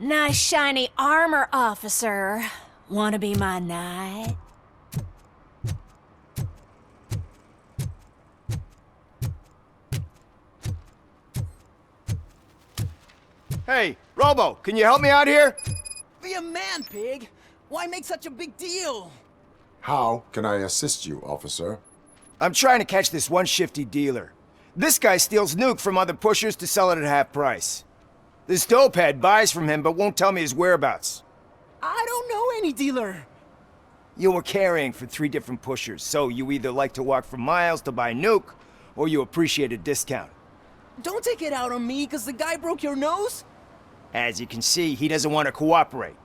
Nice shiny armor, officer. Wanna be my knight? Hey, Robo, can you help me out here? Be a man, pig! Why make such a big deal? How can I assist you, officer? I'm trying to catch this one shifty dealer. This guy steals nuke from other pushers to sell it at half price. This dopehead buys from him but won't tell me his whereabouts. I don't know any dealer. You were carrying for 3 different pushers, so you either like to walk for miles to buy nuke, or you appreciate a discount. Don't take it out on me because the guy broke your nose? As you can see, he doesn't want to cooperate.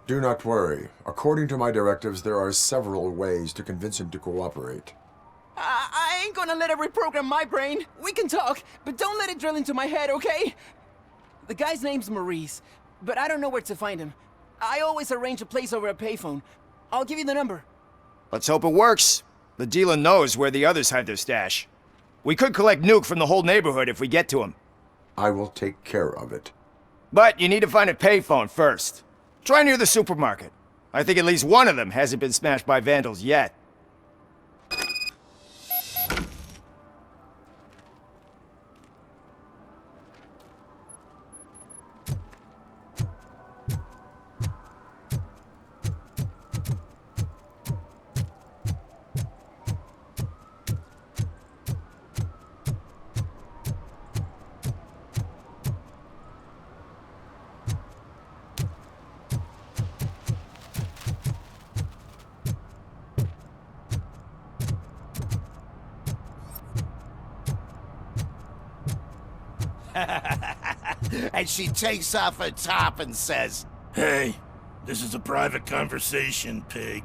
Do not worry. According to my directives, there are several ways to convince him to cooperate. I ain't gonna let it reprogram my brain. We can talk, but don't let it drill into my head, okay? The guy's name's Maurice, but I don't know where to find him. I always arrange a place over a payphone. I'll give you the number. Let's hope it works. The dealer knows where the others hide their stash. We could collect nuke from the whole neighborhood if we get to him. I will take care of it. But you need to find a payphone first. Try near the supermarket. I think at least one of them hasn't been smashed by vandals yet. And she takes off her top and says, Hey, this is a private conversation, pig.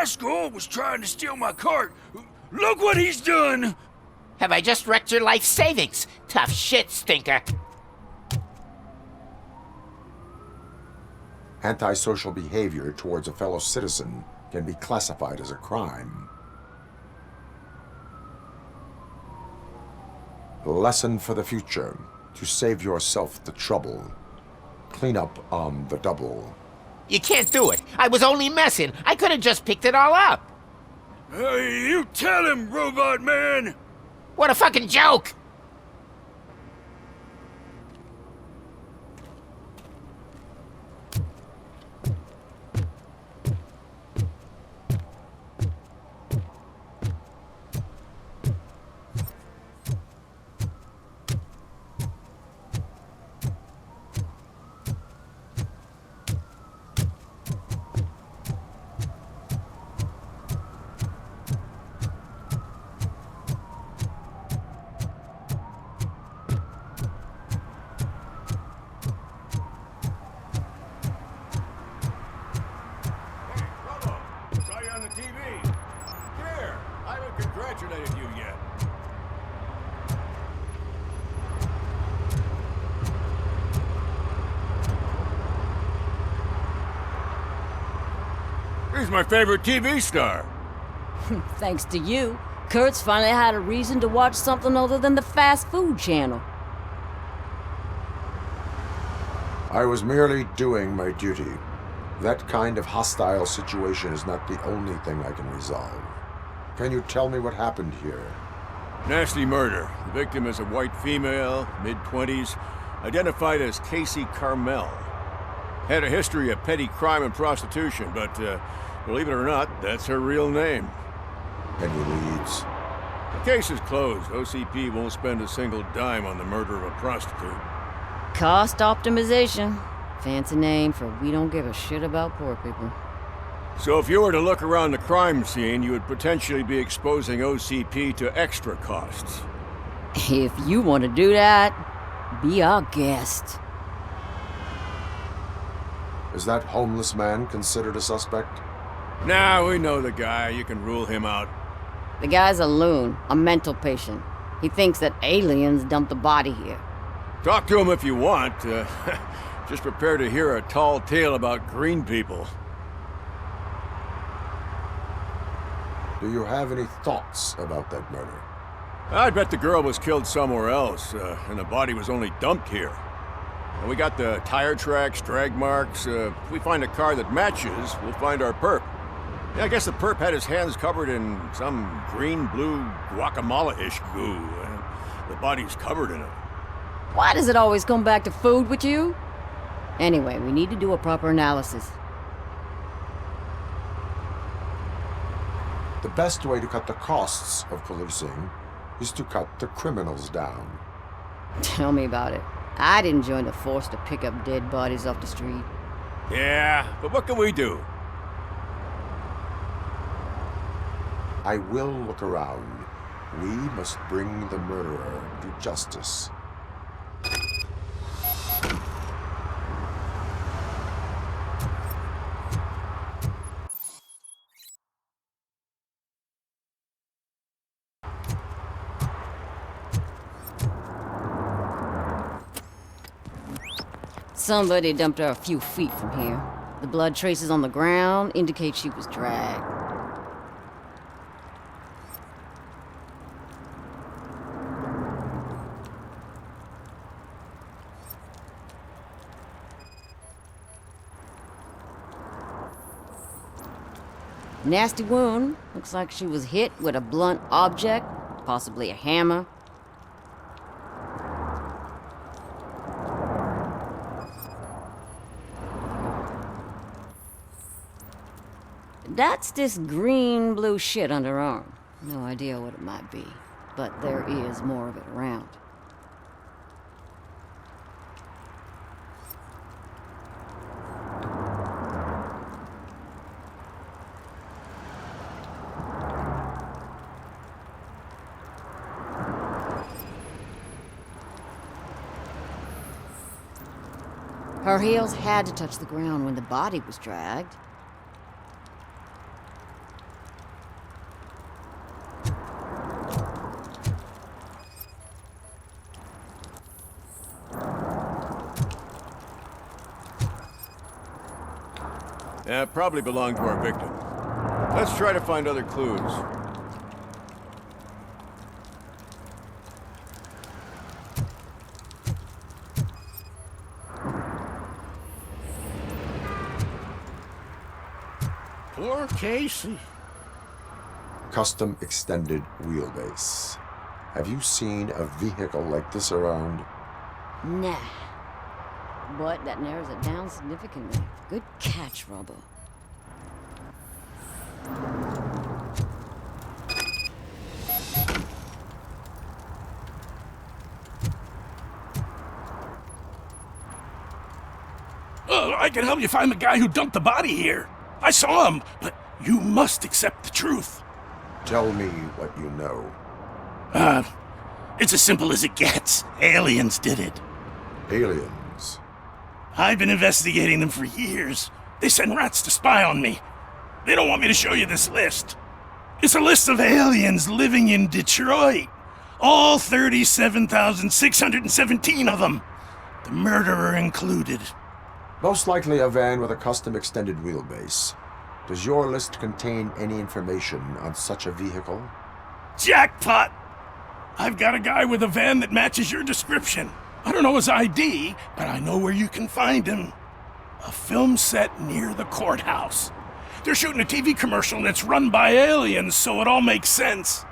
rascal was trying to steal my cart. Look what he's done! Have I just wrecked your life savings? Tough shit, stinker. Antisocial behavior towards a fellow citizen can be classified as a crime. Lesson for the future: to save yourself the trouble. Clean up on the double. You can't do it. I was only messing. I could have just picked it all up. Hey, you tell him, Robot Man! What a fucking joke! Saw you on the TV. Here, I haven't congratulated you yet. He's my favorite TV star. Thanks to you, Kurt's finally had a reason to watch something other than the fast food channel. I was merely doing my duty. That kind of hostile situation is not the only thing I can resolve. Can you tell me what happened here? Nasty murder. The victim is a white female, mid-20s, identified as Casey Carmel. Had a history of petty crime and prostitution, but believe it or not, that's her real name. Any leads? The case is closed. OCP won't spend a single dime on the murder of a prostitute. Cost optimization. Fancy name for we don't give a shit about poor people. So if you were to look around the crime scene, you would potentially be exposing OCP to extra costs. If you want to do that, be our guest. Is that homeless man considered a suspect? Nah, we know the guy. You can rule him out. The guy's a loon, a mental patient. He thinks that aliens dumped the body here. Talk to him if you want. Just prepare to hear a tall tale about green people. Do you have any thoughts about that murder? I bet the girl was killed somewhere else, and the body was only dumped here. And we got the tire tracks, drag marks. If we find a car that matches, we'll find our perp. Yeah, I guess the perp had his hands covered in some green-blue guacamole-ish goo. And the body's covered in it. Why does it always come back to food with you? Anyway, we need to do a proper analysis. The best way to cut the costs of policing is to cut the criminals down. Tell me about it. I didn't join the force to pick up dead bodies off the street. Yeah, but what can we do? I will look around. We must bring the murderer to justice. Somebody dumped her a few feet from here. The blood traces on the ground indicate she was dragged. Nasty wound. Looks like she was hit with a blunt object, possibly a hammer. That's this green-blue shit under her arm. No idea what it might be, but there is more of it around. Her heels had to touch the ground when the body was dragged. Yeah, probably belonged to our victim. Let's try to find other clues. Poor Casey. Custom extended wheelbase. Have you seen a vehicle like this around? Nah. But that narrows it down significantly. Good catch, Robo. Oh, I can help you find the guy who dumped the body here. I saw him, but you must accept the truth. Tell me what you know. It's as simple as it gets. Aliens did it. Aliens. I've been investigating them for years. They send rats to spy on me. They don't want me to show you this list. It's a list of aliens living in Detroit. All 37,617 of them. The murderer included. Most likely a van with a custom extended wheelbase. Does your list contain any information on such a vehicle? Jackpot! I've got a guy with a van that matches your description. I don't know his ID, but I know where you can find him. A film set near the courthouse. They're shooting a TV commercial and it's run by aliens, so it all makes sense.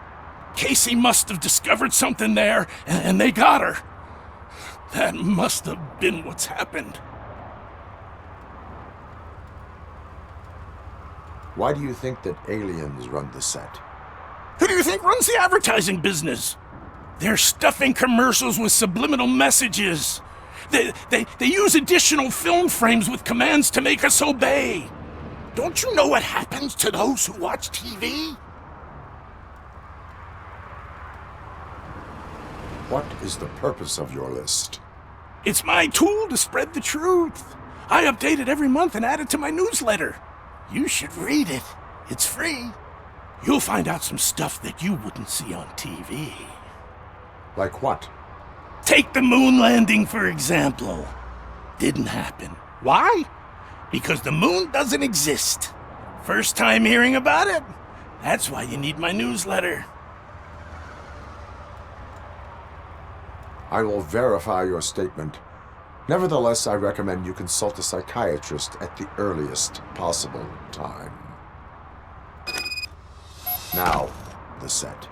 Casey must have discovered something there, and they got her. That must have been what's happened. Why do you think that aliens run the set? Who do you think runs the advertising business? They're stuffing commercials with subliminal messages. They use additional film frames with commands to make us obey. Don't you know what happens to those who watch TV? What is the purpose of your list? It's my tool to spread the truth. I update it every month and add it to my newsletter. You should read it. It's free. You'll find out some stuff that you wouldn't see on TV. Like what? Take the moon landing, for example. Didn't happen. Why? Because the moon doesn't exist. First time hearing about it? That's why you need my newsletter. I will verify your statement. Nevertheless, I recommend you consult a psychiatrist at the earliest possible time. Now, the set.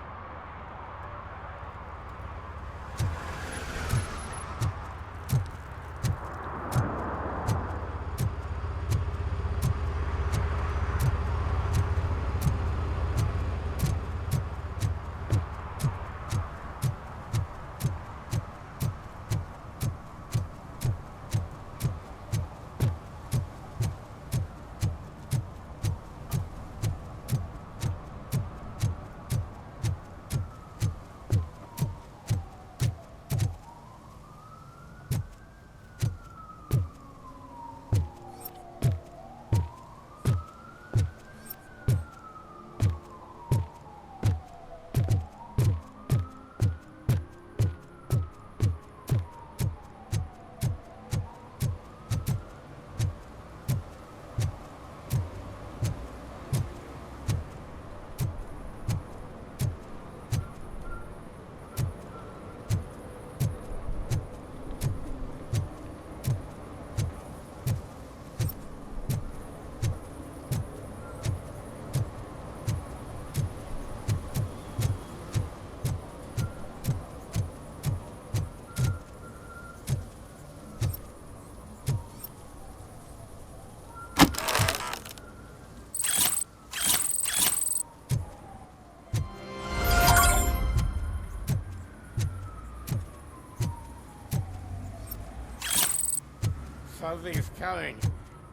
Something's coming.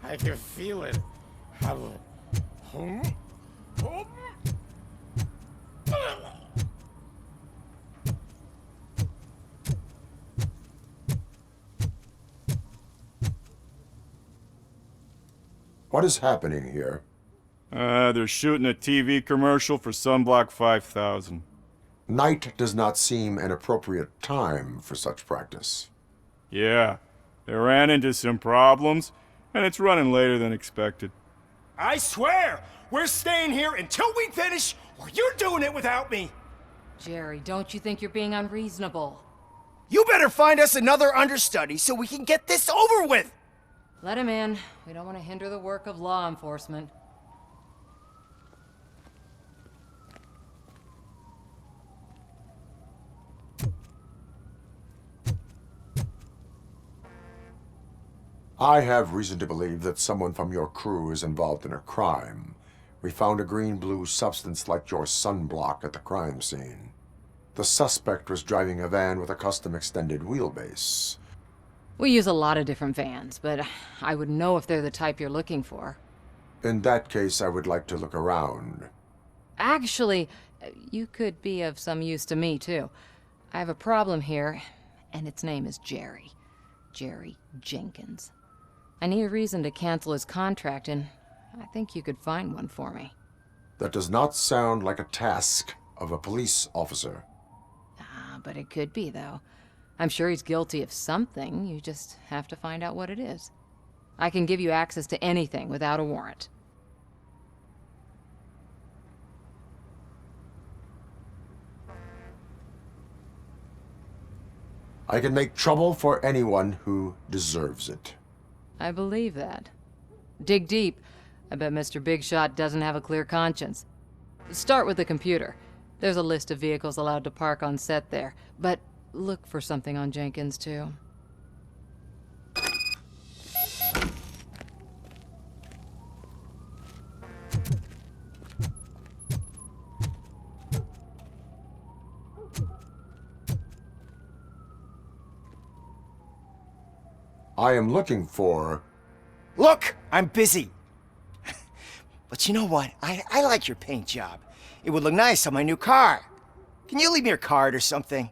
I can feel it. What is happening here? They're shooting a TV commercial for Sunblock 5000. Night does not seem an appropriate time for such practice. Yeah, they ran into some problems, and it's running later than expected. I swear, we're staying here until we finish, or you're doing it without me. Jerry, don't you think you're being unreasonable? You better find us another understudy so we can get this over with. Let him in. We don't want to hinder the work of law enforcement. I have reason to believe that someone from your crew is involved in a crime. We found a green-blue substance like your sunblock at the crime scene. The suspect was driving a van with a custom extended wheelbase. We use a lot of different vans, but I would know if they're the type you're looking for. In that case, I would like to look around. Actually, you could be of some use to me, too. I have a problem here, and its name is Jerry. Jerry Jenkins. I need a reason to cancel his contract, and I think you could find one for me. That does not sound like a task of a police officer. But it could be, though. I'm sure he's guilty of something. You just have to find out what it is. I can give you access to anything without a warrant. I can make trouble for anyone who deserves it. I believe that. Dig deep. I bet Mr. Big Shot doesn't have a clear conscience. Start with the computer. There's a list of vehicles allowed to park on set there, but look for something on Jenkins, too. I am looking for... Look, I'm busy. But you know what? I like your paint job. It would look nice on my new car. Can you leave me your card or something?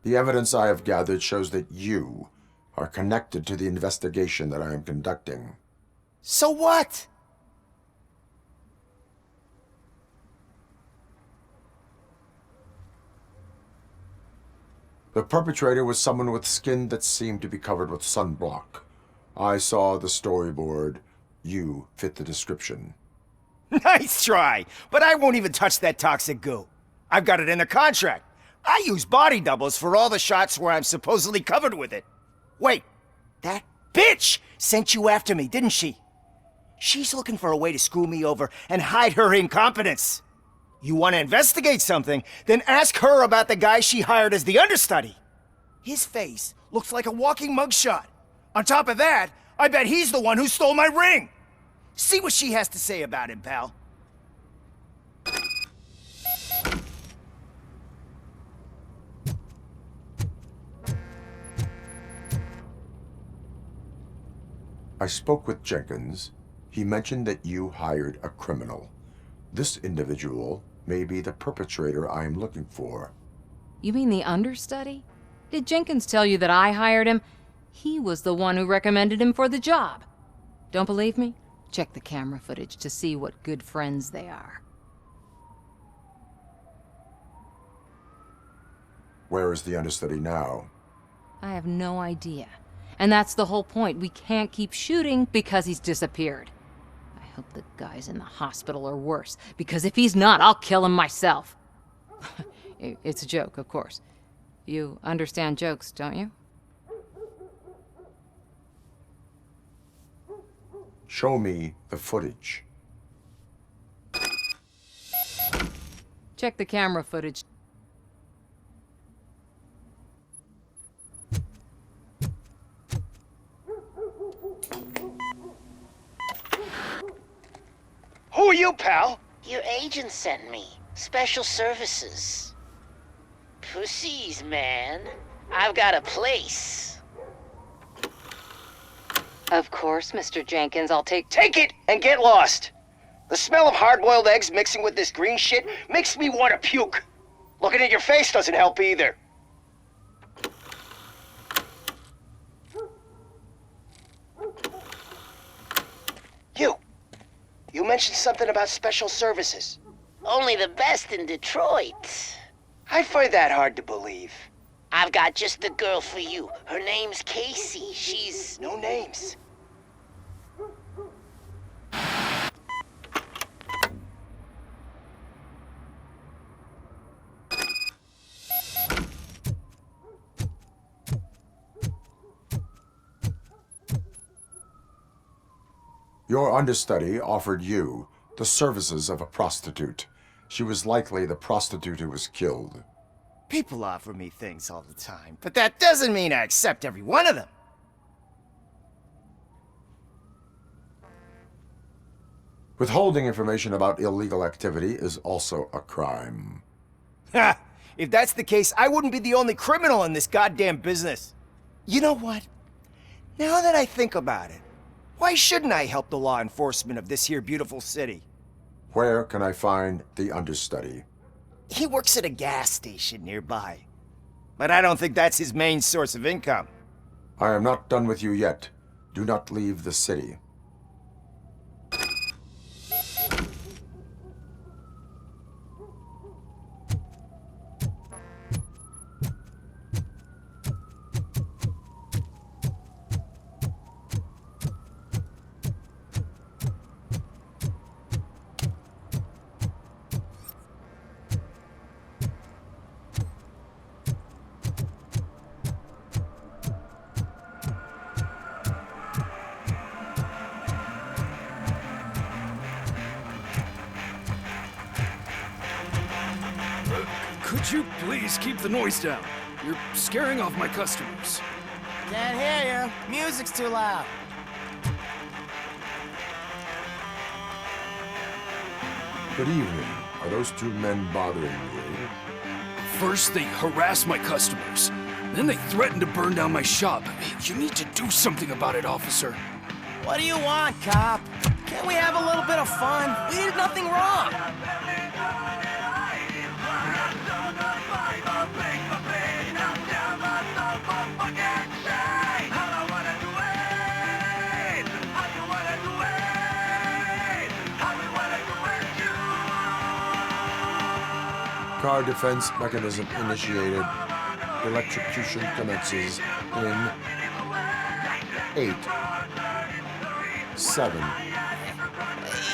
The evidence I have gathered shows that you are connected to the investigation that I am conducting. So what? The perpetrator was someone with skin that seemed to be covered with sunblock. I saw the storyboard. You fit the description. Nice try, but I won't even touch that toxic goo. I've got it in the contract. I use body doubles for all the shots where I'm supposedly covered with it. Wait, that bitch sent you after me, didn't she? She's looking for a way to screw me over and hide her incompetence. You want to investigate something, then ask her about the guy she hired as the understudy. His face looks like a walking mugshot. On top of that, I bet he's the one who stole my ring. See what she has to say about him, pal. I spoke with Jenkins. He mentioned that you hired a criminal. This individual may be the perpetrator I am looking for. You mean the understudy? Did Jenkins tell you that I hired him? He was the one who recommended him for the job. Don't believe me? Check the camera footage to see what good friends they are. Where is the understudy now? I have no idea. And that's the whole point. We can't keep shooting because he's disappeared. I hope the guy's in the hospital or worse, because if he's not, I'll kill him myself. It's a joke, of course. You understand jokes, don't you? Show me the footage. Check the camera footage. Who are you, pal? Your agent sent me. Special services. Pussies, man. I've got a place. Of course, Mr. Jenkins, I'll take Take it and get lost. The smell of hard-boiled eggs mixing with this green shit makes me want to puke. Looking at your face doesn't help either. You mentioned something about special services. Only the best in Detroit. I find that hard to believe. I've got just the girl for you. Her name's Casey. She's... No names. Your understudy offered you the services of a prostitute. She was likely the prostitute who was killed. People offer me things all the time, but that doesn't mean I accept every one of them. Withholding information about illegal activity is also a crime. Ha! If that's the case, I wouldn't be the only criminal in this goddamn business. You know what? Now that I think about it, why shouldn't I help the law enforcement of this here beautiful city? Where can I find the understudy? He works at a gas station nearby. But I don't think that's his main source of income. I am not done with you yet. Do not leave the city. Could you please keep the noise down? You're scaring off my customers. Can't hear you. Music's too loud. Good evening. Are those two men bothering you? First, they harass my customers. Then they threaten to burn down my shop. You need to do something about it, officer. What do you want, cop? Can't we have a little bit of fun? We did nothing wrong. Car defense mechanism initiated. Electrocution commences in 8, 7,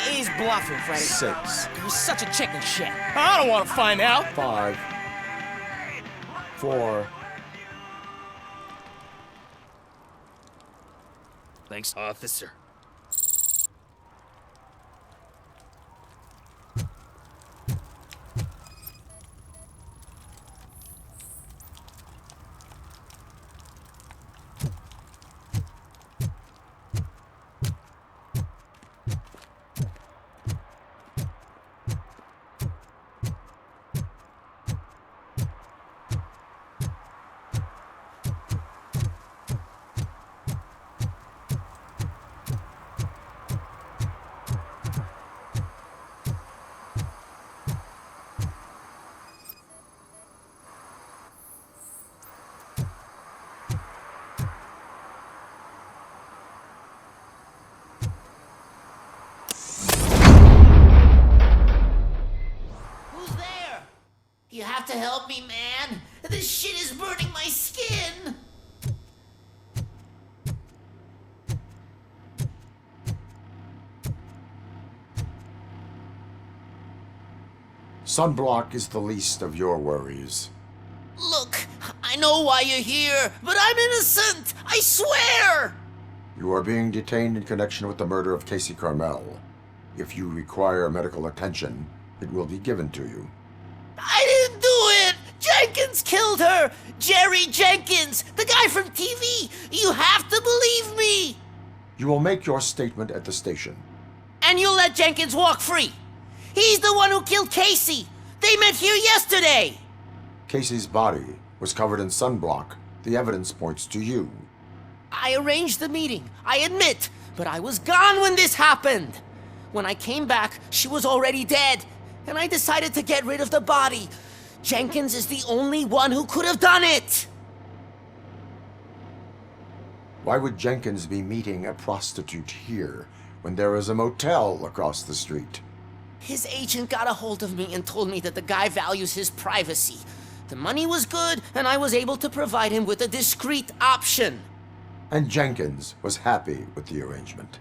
He's bluffing, Freddy. 6, You're such a chicken shit. I don't want to find out. 5, 4. Thanks, officer. You have to help me, man. This shit is burning my skin. Sunblock is the least of your worries. Look, I know why you're here, but I'm innocent. I swear. You are being detained in connection with the murder of Casey Carmel. If you require medical attention, it will be given to you. I didn't do it! Jenkins killed her! Jerry Jenkins, the guy from TV! You have to believe me! You will make your statement at the station. And you'll let Jenkins walk free! He's the one who killed Casey! They met here yesterday! Casey's body was covered in sunblock. The evidence points to you. I arranged the meeting, I admit, but I was gone when this happened! When I came back, she was already dead, and I decided to get rid of the body. Jenkins is the only one who could have done it! Why would Jenkins be meeting a prostitute here when there is a motel across the street? His agent got a hold of me and told me that the guy values his privacy. The money was good, and I was able to provide him with a discreet option. And Jenkins was happy with the arrangement.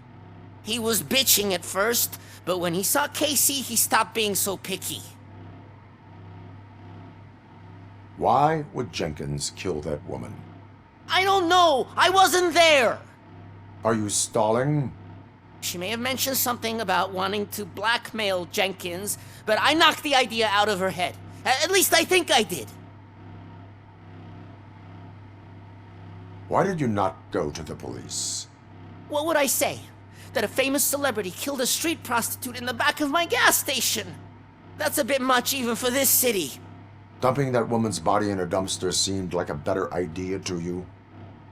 He was bitching at first, but when he saw Casey, he stopped being so picky. Why would Jenkins kill that woman? I don't know! I wasn't there! Are you stalling? She may have mentioned something about wanting to blackmail Jenkins, but I knocked the idea out of her head. At least I think I did. Why did you not go to the police? What would I say? That a famous celebrity killed a street prostitute in the back of my gas station? That's a bit much even for this city. Dumping that woman's body in a dumpster seemed like a better idea to you?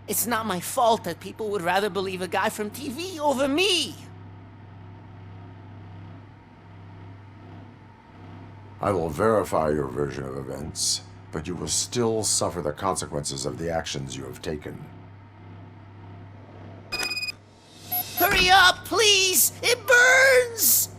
It's not my fault that people would rather believe a guy from TV over me. I will verify your version of events, but you will still suffer the consequences of the actions you have taken. Hurry up, please! It burns!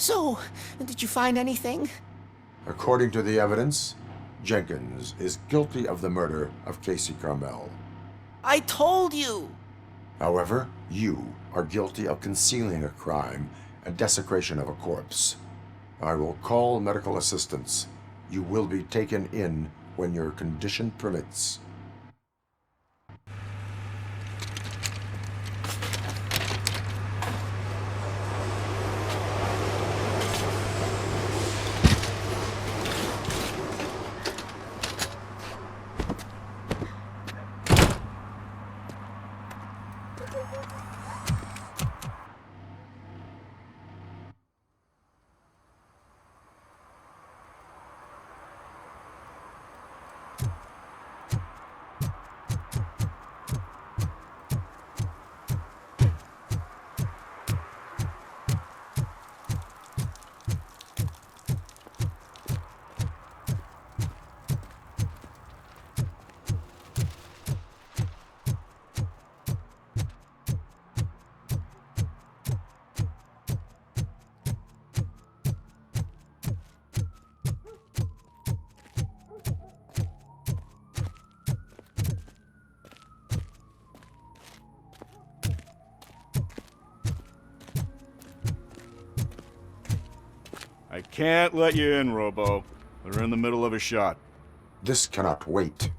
So, did you find anything? According to the evidence, Jenkins is guilty of the murder of Casey Carmel. I told you! However, you are guilty of concealing a crime and desecration of a corpse. I will call medical assistance. You will be taken in when your condition permits. I can't let you in, Robo. They're in the middle of a shot. This cannot wait.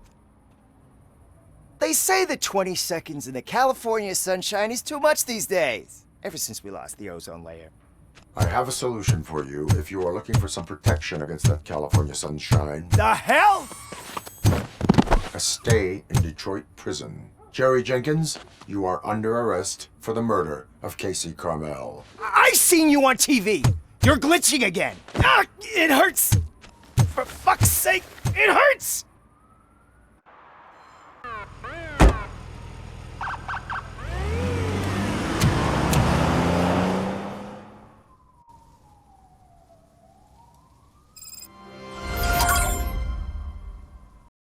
They say that 20 seconds in the California sunshine is too much these days. Ever since we lost the ozone layer. I have a solution for you if you are looking for some protection against that California sunshine. The hell? A stay in Detroit prison. Jerry Jenkins, you are under arrest for the murder of Casey Carmel. I seen you on TV. You're glitching again. Ah, it hurts. For fuck's sake, it hurts.